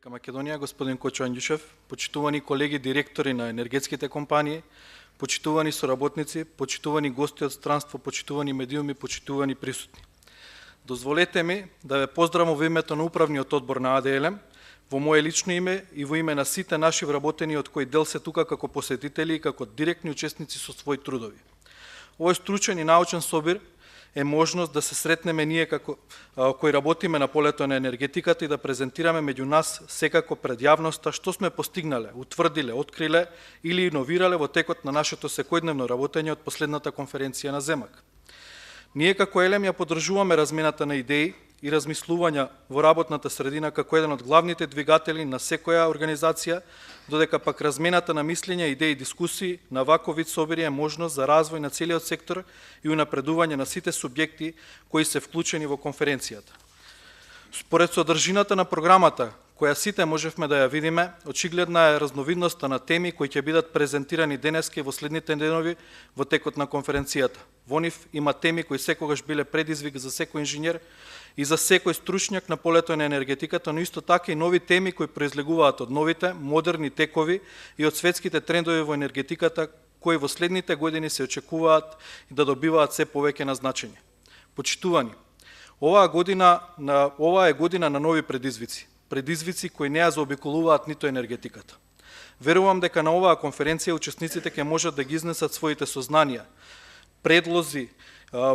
Македонија, господин Кочо Анѓушев, почитувани колеги директори на енергетските компании, почитувани соработници, почитувани гости од странство, почитувани медиуми, почитувани присутни. Дозволете ми да ве поздравам во името на Управниот одбор на АДЛМ, во мое лично име и во име на сите наши вработени од кои дел се тука како посетители и како директни учесници со своји трудови. Овој стручен и научен собир е можност да се сретнеме ние кои работиме на полето на енергетиката и да презентираме меѓу нас секако пред јавноста што сме постигнале, утврдиле, откриле или иновирале во текот на нашето секојдневно работење од последната конференција на ЗЕМАК. Ние како ЕЛЕМ ја поддржуваме размената на идеи и размислувања во работната средина како еден од главните двигатели на секоја организација, додека пак размената на мислења, идеи и дискусии на ваков вид собири е можност за развој на целиот сектор и унапредување на сите субјекти кои се вклучени во конференцијата. Според содржината на програмата, која сите можевме да ја видиме, очигледна е разновидноста на теми кои ќе бидат презентирани денеска и во следните денови во текот на конференцијата. Во нив има теми кои секогаш биле предизвик за секој инженер и за секој стручњак на полето на енергетиката, но исто така и нови теми кои произлегуваат од новите, модерни текови и од светските трендови во енергетиката, кои во следните години се очекуваат и да добиваат се повеќе на значење. Почитувани, ова е година на нови предизвици кои не ја заобиколуваат ниту енергетиката. Верувам дека на оваа конференција учесниците ќе можат да ги изнесат своите сознанија, предлози,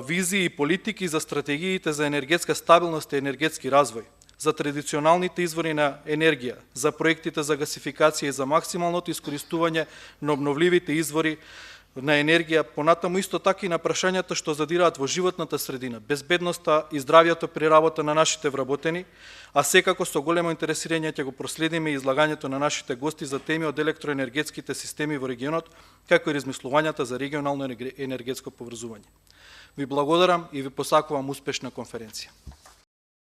визии и политики за стратегиите за енергетска стабилност и енергетски развој, за традиционалните извори на енергија, за проектите за гасификација и за максималното искористување на обновливите извори на енергија, понатаму исто така и на прашањата што задираат во животната средина, безбедноста и здравјето при работа на нашите вработени, а секако со големо интересирање ќе го проследиме излагањето на нашите гости за теми од електроенергетските системи во регионот, како и размислувањата за регионално енергетско поврзување. Ви благодарам и ви посакувам успешна конференција.